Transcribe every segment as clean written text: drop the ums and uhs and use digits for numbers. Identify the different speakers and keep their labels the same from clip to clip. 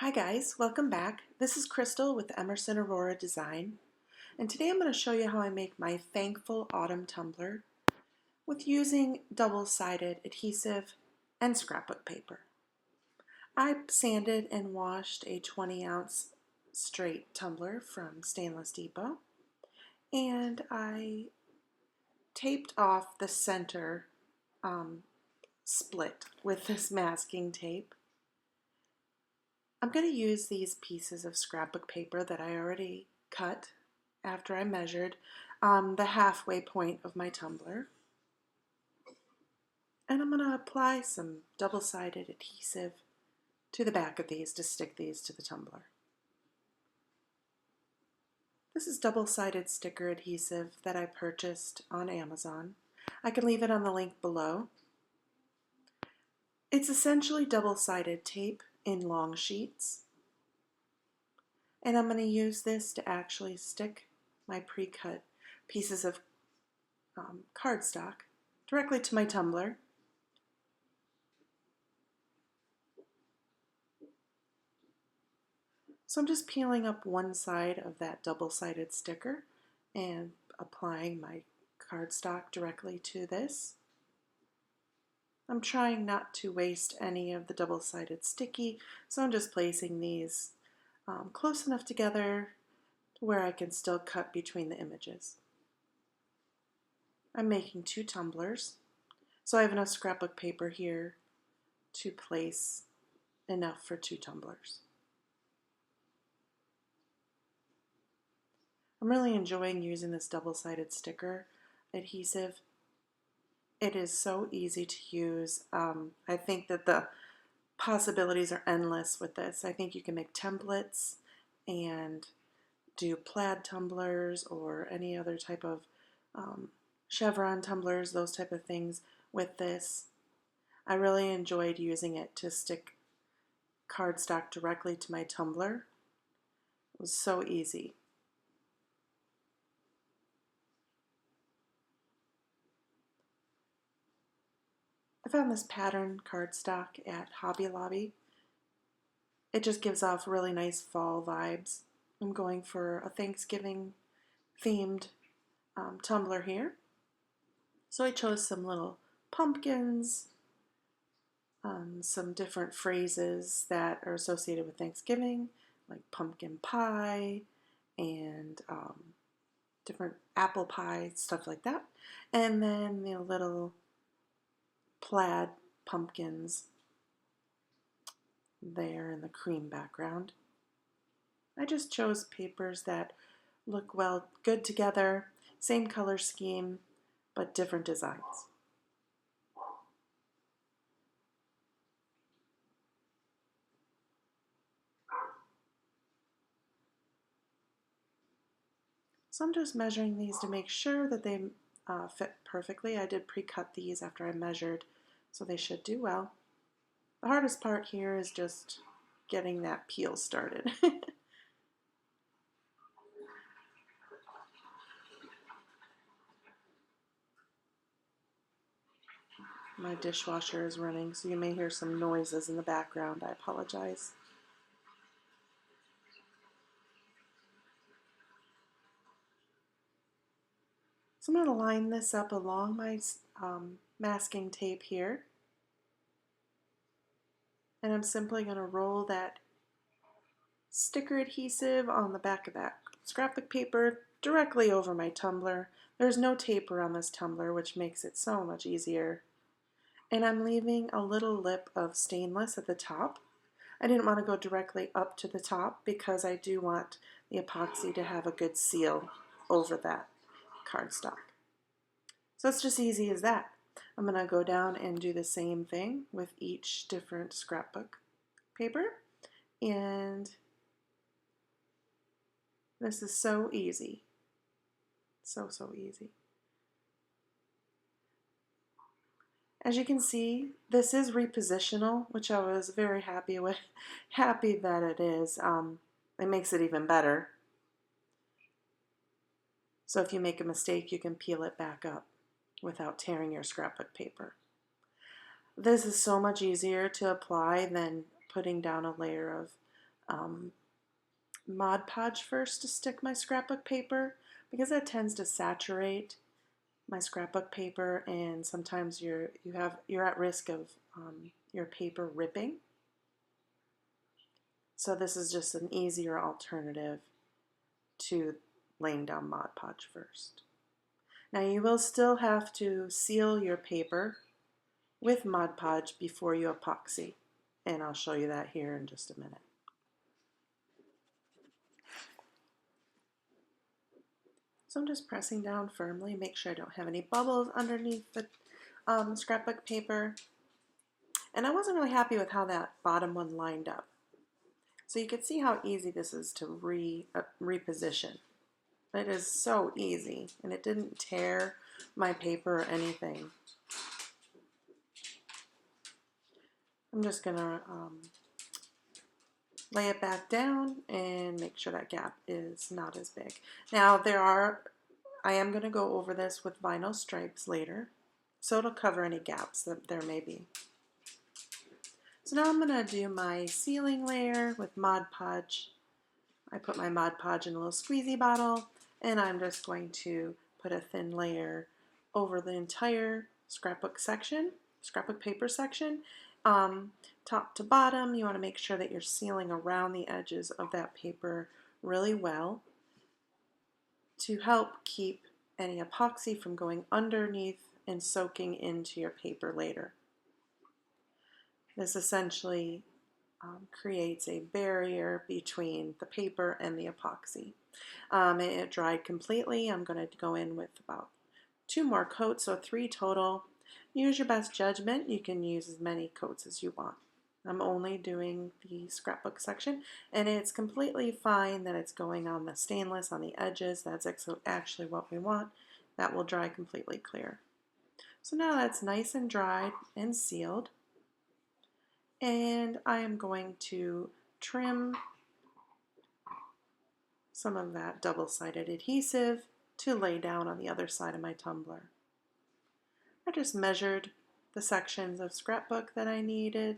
Speaker 1: Hi guys, welcome back. This is Crystal with Emerson Aurora Design, and today I'm going to show you how I make my Thankful Autumn Tumbler with using double-sided adhesive and scrapbook paper. I sanded and washed a 20-ounce straight tumbler from Stainless Depot, and I taped off the center split with this masking tape. I'm going to use these pieces of scrapbook paper that I already cut after I measured the halfway point of my tumbler. And I'm going to apply some double-sided adhesive to the back of these to stick these to the tumbler. This is double-sided sticker adhesive that I purchased on Amazon. I can leave it on the link below. It's essentially double-sided tape in long sheets. And I'm going to use this to actually stick my pre-cut pieces of cardstock directly to my tumbler. So I'm just peeling up one side of that double-sided sticker and applying my cardstock directly to this. I'm trying not to waste any of the double-sided sticky, so I'm just placing these close enough together to where I can still cut between the images. I'm making 2 tumblers, so I have enough scrapbook paper here to place enough for 2 tumblers. I'm really enjoying using this double-sided sticker adhesive. It is so easy to use. I think that the possibilities are endless with this. I think you can make templates and do plaid tumblers or any other type of chevron tumblers, those type of things with this. I really enjoyed using it to stick cardstock directly to my tumbler. It was so easy. I found this pattern cardstock at Hobby Lobby. It just gives off really nice fall vibes. I'm going for a Thanksgiving themed tumbler here. So I chose some little pumpkins, some different phrases that are associated with Thanksgiving, like pumpkin pie and different apple pie, stuff like that. And then the little plaid pumpkins there in the cream background. I just chose papers that look good together, same color scheme, but different designs. So I'm just measuring these to make sure that they fit perfectly. I did pre-cut these after I measured, so they should do well. The hardest part here is just getting that peel started. My dishwasher is running, so you may hear some noises in the background. I apologize. So I'm going to line this up along my masking tape here. And I'm simply going to roll that sticker adhesive on the back of that scrapbook paper directly over my tumbler. There's no tape around this tumbler, which makes it so much easier. And I'm leaving a little lip of stainless at the top. I didn't want to go directly up to the top because I do want the epoxy to have a good seal over that cardstock. So it's just easy as that. I'm going to go down and do the same thing with each different scrapbook paper. And this is so easy. So easy. As you can see, this is repositional, which I was very happy with. Happy that it is. It makes it even better. So if you make a mistake, you can peel it back up without tearing your scrapbook paper. This is so much easier to apply than putting down a layer of Mod Podge first to stick my scrapbook paper because that tends to saturate my scrapbook paper, and sometimes you're at risk of your paper ripping. So this is just an easier alternative to laying down Mod Podge first. Now you will still have to seal your paper with Mod Podge before you epoxy, and I'll show you that here in just a minute. So I'm just pressing down firmly, make sure I don't have any bubbles underneath the scrapbook paper. And I wasn't really happy with how that bottom one lined up. So you can see how easy this is to reposition. It is so easy, and it didn't tear my paper or anything. I'm just gonna lay it back down and make sure that gap is not as big. Now I am going to go over this with vinyl stripes later, so it'll cover any gaps that there may be. So now I'm going to do my sealing layer with Mod Podge. I put my Mod Podge in a little squeezy bottle, and I'm just going to put a thin layer over the entire scrapbook paper section. Top to bottom, you want to make sure that you're sealing around the edges of that paper really well to help keep any epoxy from going underneath and soaking into your paper later. This essentially creates a barrier between the paper and the epoxy. It dried completely. I'm going to go in with about 2 more coats, so 3 total. Use your best judgment. You can use as many coats as you want. I'm only doing the scrapbook section, and it's completely fine that it's going on the stainless on the edges. That's actually what we want. That will dry completely clear. So now that's nice and dried and sealed, and I am going to trim some of that double-sided adhesive to lay down on the other side of my tumbler. I just measured the sections of scrapbook that I needed.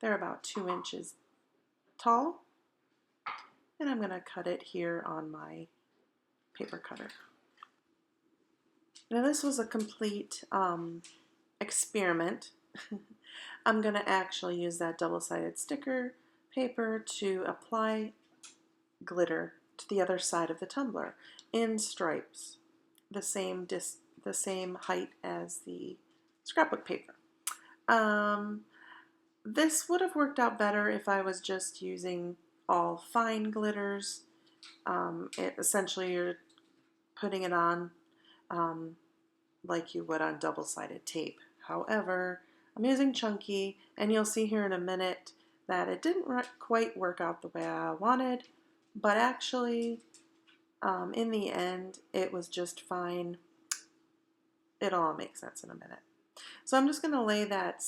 Speaker 1: They're about 2 inches tall, and I'm going to cut it here on my paper cutter. Now this was a complete experiment. I'm going to actually use that double-sided sticker paper to apply glitter to the other side of the tumbler in stripes, the same height as the scrapbook paper. This would have worked out better if I was just using all fine glitters. Essentially you're putting it on like you would on double-sided tape. However, I'm using chunky, and you'll see here in a minute that it didn't quite work out the way I wanted, but actually in the end it was just fine. It'll all make sense in a minute. So I'm just going to lay that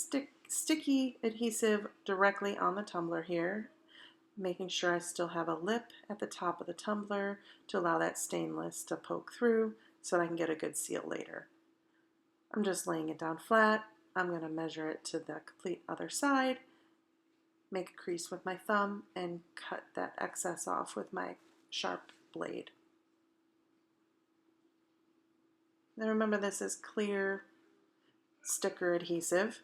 Speaker 1: sticky adhesive directly on the tumbler here, making sure I still have a lip at the top of the tumbler to allow that stainless to poke through so that I can get a good seal later. I'm just laying it down flat. I'm going to measure it to the complete other side, make a crease with my thumb, and cut that excess off with my sharp blade. Now remember, this is clear sticker adhesive,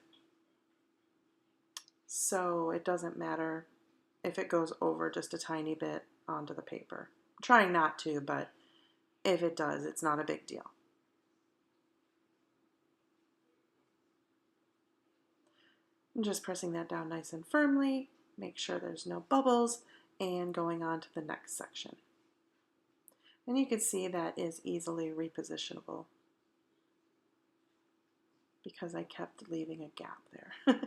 Speaker 1: so it doesn't matter if it goes over just a tiny bit onto the paper. I'm trying not to, but if it does, it's not a big deal. I'm just pressing that down nice and firmly, make sure there's no bubbles, and going on to the next section. And you can see that is easily repositionable because I kept leaving a gap there.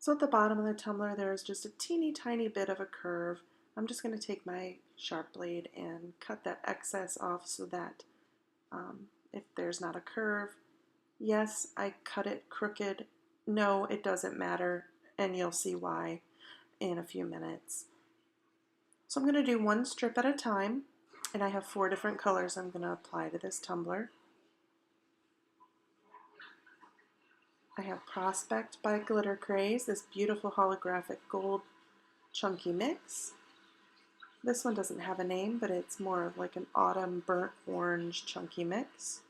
Speaker 1: So at the bottom of the tumbler there is just a teeny tiny bit of a curve. I'm just going to take my sharp blade and cut that excess off so that if there's not a curve, yes, I cut it crooked. No, it doesn't matter, and you'll see why in a few minutes. So I'm going to do one strip at a time, and I have 4 different colors I'm going to apply to this tumbler. I have Prospect by Glitter Craze, this beautiful holographic gold chunky mix. This one doesn't have a name, but it's more of like an autumn burnt orange chunky mix.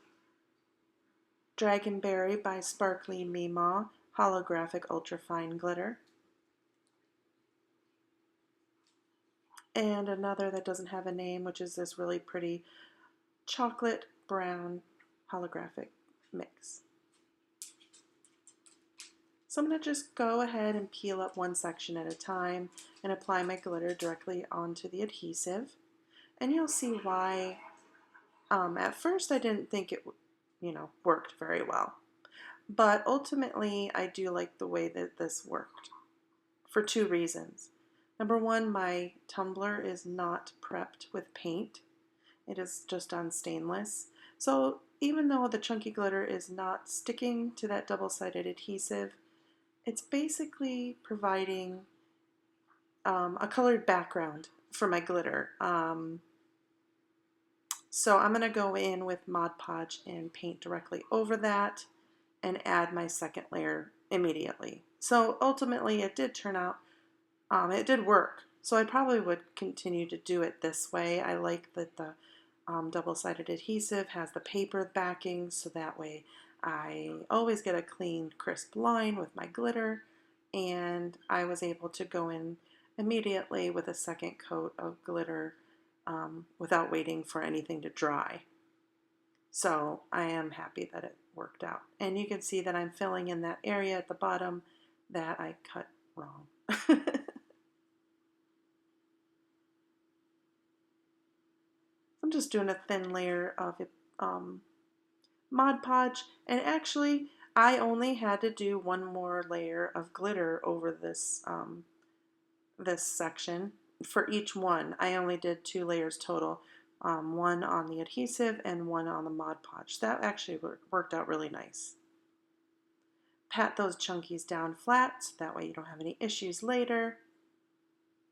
Speaker 1: Dragonberry by Sparkly Mima, holographic ultrafine glitter. And another that doesn't have a name, which is this really pretty chocolate brown holographic mix. So I'm going to just go ahead and peel up one section at a time and apply my glitter directly onto the adhesive. And you'll see why at first I didn't think it worked very well. But ultimately I do like the way that this worked for 2 reasons. Number one, my tumbler is not prepped with paint. It is just on stainless. So even though the chunky glitter is not sticking to that double-sided adhesive, it's basically providing a colored background for my glitter. So I'm going to go in with Mod Podge and paint directly over that and add my second layer immediately. So ultimately it did turn out, it did work. So I probably would continue to do it this way. I like that the double-sided adhesive has the paper backing, so that way I always get a clean, crisp line with my glitter, and I was able to go in immediately with a second coat of glitter without waiting for anything to dry. So I am happy that it worked out. And you can see that I'm filling in that area at the bottom that I cut wrong. I'm just doing a thin layer of Mod Podge, and actually I only had to do one more layer of glitter over this this section. For each one I only did 2 layers total, one on the adhesive and one on the Mod Podge. That actually worked out really nice. Pat those chunkies down flat so that way you don't have any issues later,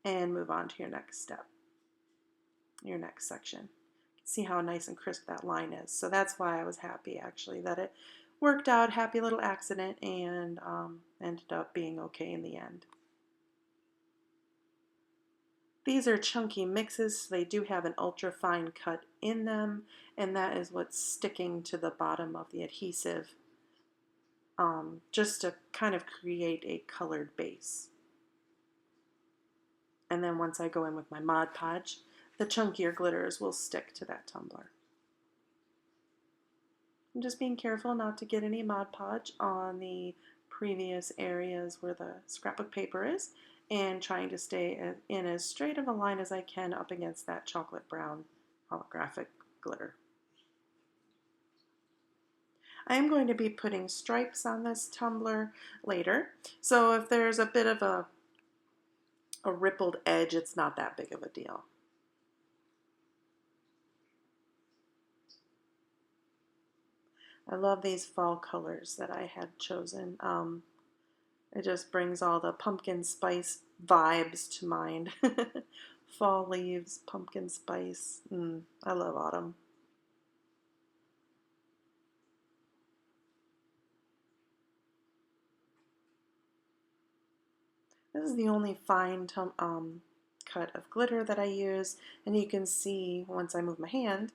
Speaker 1: and move on to your next step, your next section. See how nice and crisp that line is. So that's why I was happy actually that it worked out. Happy little accident, and ended up being okay in the end. These are chunky mixes, so they do have an ultra fine cut in them, and that is what's sticking to the bottom of the adhesive, just to kind of create a colored base. And then once I go in with my Mod Podge, the chunkier glitters will stick to that tumbler. I'm just being careful not to get any Mod Podge on the previous areas where the scrapbook paper is, and trying to stay in as straight of a line as I can up against that chocolate brown holographic glitter. I am going to be putting stripes on this tumbler later, so if there's a bit of a rippled edge, it's not that big of a deal. I love these fall colors that I had chosen. It just brings all the pumpkin spice vibes to mind. Fall leaves, pumpkin spice. I love autumn. This is the only fine cut of glitter that I use, and you can see once I move my hand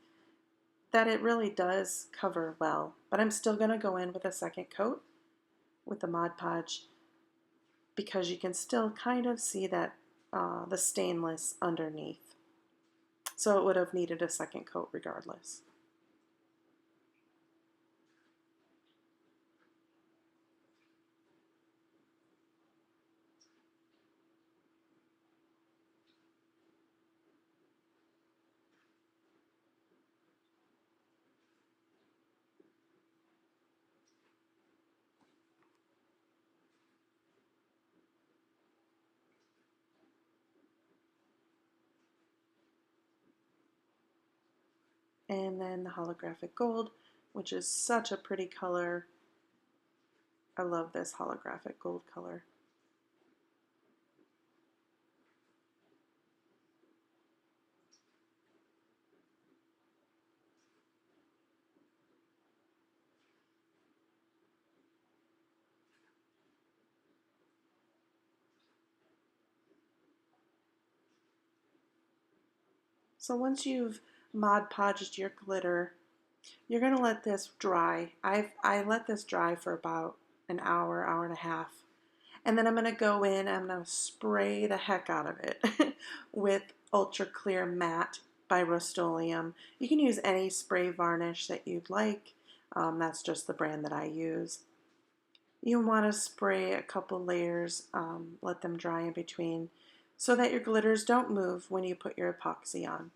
Speaker 1: that it really does cover well. But I'm still going to go in with a second coat with the Mod Podge, because you can still kind of see that the stainless underneath. So it would have needed a second coat regardless. And then the holographic gold, which is such a pretty color. I love this holographic gold color. So once you've Mod Podged your glitter, you're going to let this dry. I let this dry for about an hour, hour and a half. And then I'm going to go in, I'm going to spray the heck out of it with Ultra Clear Matte by Rust-Oleum. You can use any spray varnish that you'd like. That's just the brand that I use. You want to spray a couple layers, let them dry in between so that your glitters don't move when you put your epoxy on.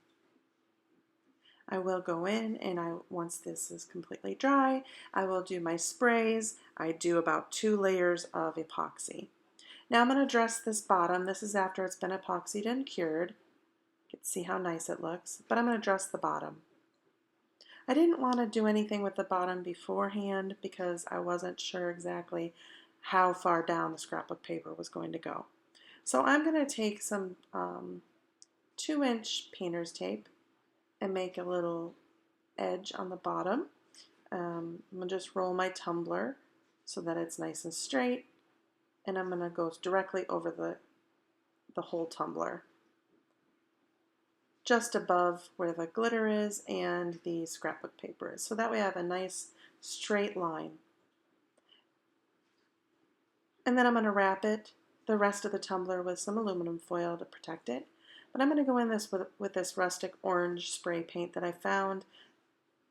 Speaker 1: I will go in and once this is completely dry, I will do my sprays. I do about 2 layers of epoxy. Now I'm going to dress this bottom. This is after it's been epoxied and cured. You can see how nice it looks, but I'm going to dress the bottom. I didn't want to do anything with the bottom beforehand because I wasn't sure exactly how far down the scrapbook paper was going to go. So I'm going to take some 2-inch painter's tape and make a little edge on the bottom. I'm going to just roll my tumbler so that it's nice and straight, and I'm going to go directly over the whole tumbler, just above where the glitter is and the scrapbook paper is. So that way I have a nice straight line. And then I'm going to wrap the rest of the tumbler with some aluminum foil to protect it. But I'm going to go in this with this rustic orange spray paint that I found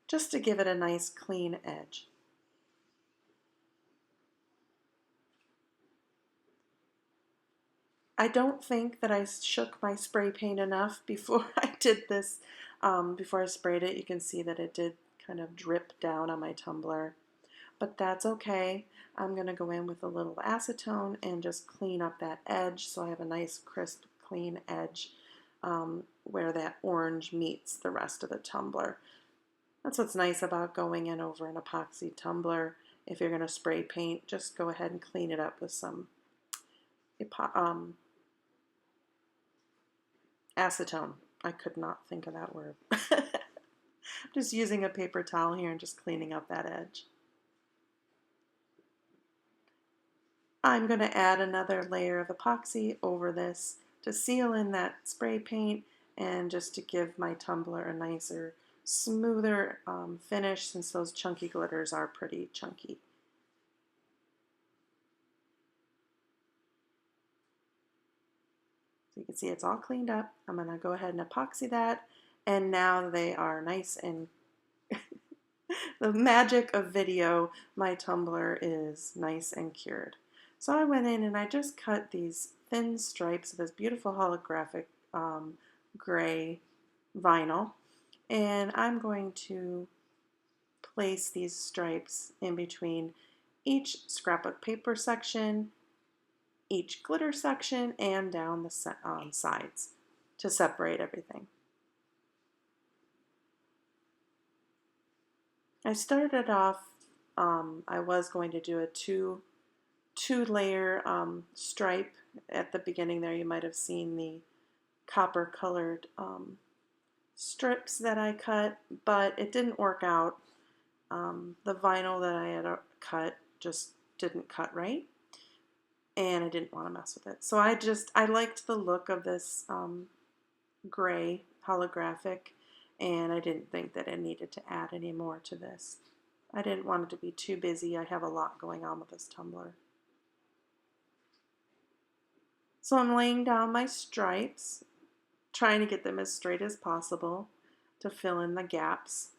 Speaker 1: just to give it a nice clean edge. I don't think that I shook my spray paint enough before I did this. Before I sprayed it, you can see that it did kind of drip down on my tumbler. But that's okay. I'm going to go in with a little acetone and just clean up that edge so I have a nice crisp, clean edge where that orange meets the rest of the tumbler. That's what's nice about going in over an epoxy tumbler. If you're going to spray paint, just go ahead and clean it up with some acetone. I could not think of that word. I'm just using a paper towel here and just cleaning up that edge. I'm going to add another layer of epoxy over this to seal in that spray paint and just to give my tumbler a nicer, smoother finish, since those chunky glitters are pretty chunky. So you can see it's all cleaned up. I'm going to go ahead and epoxy that, and now they are nice and the magic of video, my tumbler is nice and cured. So I went in and I just cut these thin stripes of this beautiful holographic gray vinyl, and I'm going to place these stripes in between each scrapbook paper section, each glitter section, and down the sides to separate everything. I started off, I was going to do a two-layer stripe. At the beginning there you might have seen the copper colored strips that I cut, but it didn't work out. The vinyl that I had cut just didn't cut right, and I didn't want to mess with it. So I liked the look of this gray holographic, and I didn't think that I needed to add any more to this. I didn't want it to be too busy. I have a lot going on with this tumbler. So I'm laying down my stripes, trying to get them as straight as possible to fill in the gaps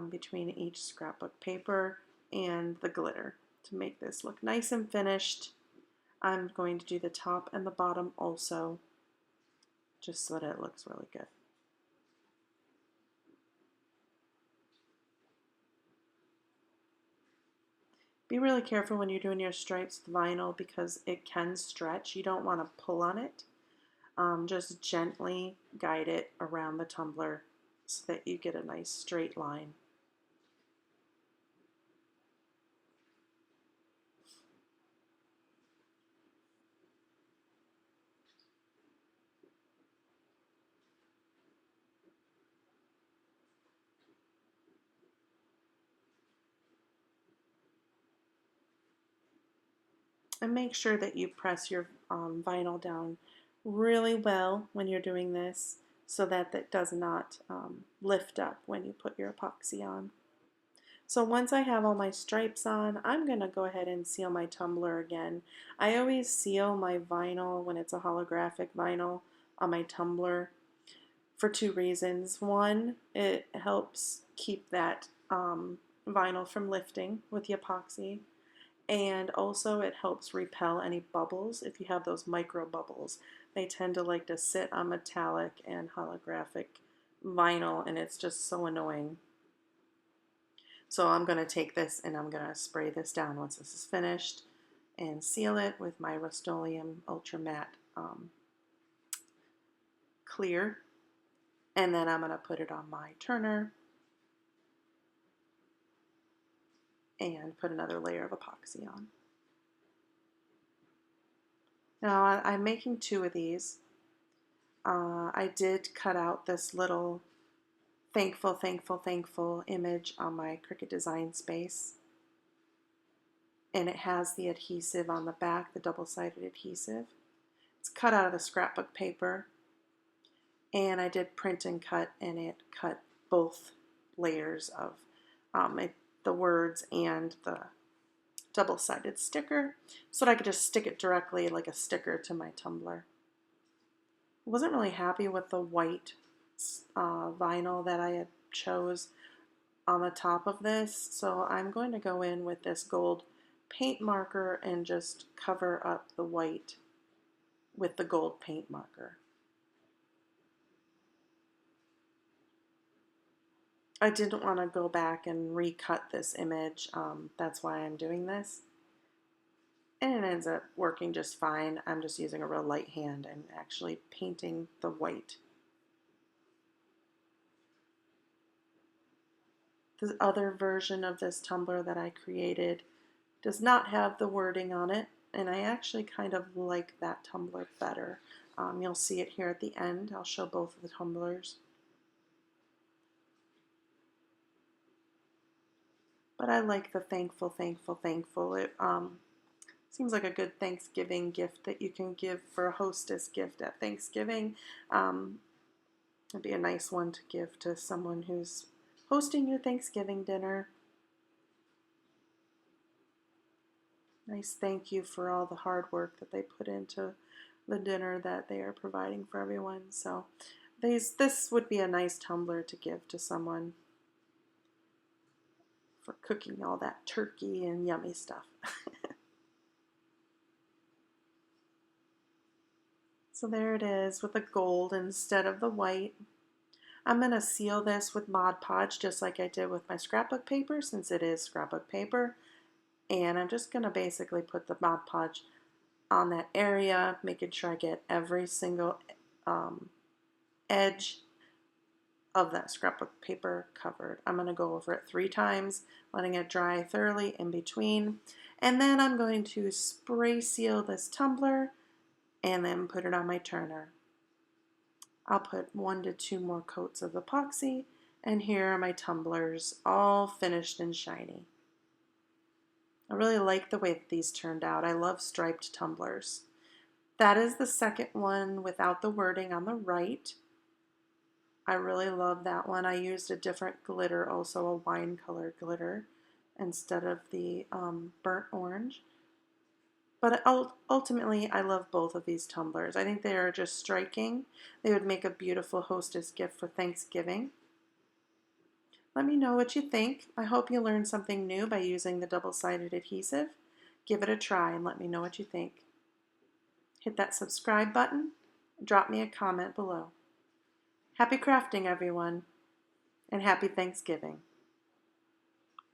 Speaker 1: between each scrapbook paper and the glitter to make this look nice and finished. I'm going to do the top and the bottom also, just so that it looks really good. Be really careful when you're doing your stripes with vinyl because it can stretch. You don't want to pull on it. Just gently guide it around the tumbler so that you get a nice straight line. And make sure that you press your vinyl down really well when you're doing this so that it does not lift up when you put your epoxy on. So once I have all my stripes on, I'm going to go ahead and seal my tumbler again. I always seal my vinyl when it's a holographic vinyl on my tumbler for two reasons. One, it helps keep that vinyl from lifting with the epoxy. And also it helps repel any bubbles if you have those micro bubbles. They tend to like to sit on metallic and holographic vinyl, and it's just so annoying. So I'm going to take this and I'm going to spray this down once this is finished and seal it with my Rust-Oleum Ultra Matte Clear. And then I'm going to put it on my turner and put another layer of epoxy on. Now I'm making two of these. I did cut out this little thankful, thankful, thankful image on my Cricut Design Space. And it has the adhesive on the back, the double-sided adhesive. It's cut out of the scrapbook paper. And I did print and cut, and it cut both layers of the words and the double-sided sticker so that I could just stick it directly like a sticker to my tumbler. I wasn't really happy with the white vinyl that I had chose on the top of this, so I'm going to go in with this gold paint marker and just cover up the white with the gold paint marker. I didn't want to go back and recut this image, that's why I'm doing this. And it ends up working just fine. I'm just using a real light hand and actually painting the white. The other version of this tumbler that I created does not have the wording on it, and I actually kind of like that tumbler better. You'll see it here at the end. I'll show both of the tumblers. But I like the thankful, thankful, thankful. It seems like a good Thanksgiving gift that you can give for a hostess gift at Thanksgiving. It'd be a nice one to give to someone who's hosting your Thanksgiving dinner. Nice thank you for all the hard work that they put into the dinner that they are providing for everyone. So this would be a nice tumbler to give to someone for cooking all that turkey and yummy stuff. So there it is with the gold instead of the white. I'm going to seal this with Mod Podge just like I did with my scrapbook paper, since it is scrapbook paper. And I'm just going to basically put the Mod Podge on that area, making sure I get every single edge of that scrapbook paper covered. I'm going to go over it 3 times, letting it dry thoroughly in between. And then I'm going to spray seal this tumbler and then put it on my turner. I'll put 1 to 2 more coats of epoxy, and here are my tumblers all finished and shiny. I really like the way that these turned out. I love striped tumblers. That is the second one without the wording on the right. I really love that one. I used a different glitter, also a wine color glitter, instead of the burnt orange. But ultimately, I love both of these tumblers. I think they are just striking. They would make a beautiful hostess gift for Thanksgiving. Let me know what you think. I hope you learned something new by using the double-sided adhesive. Give it a try and let me know what you think. Hit that subscribe button. Drop me a comment below. Happy crafting, everyone, and happy Thanksgiving.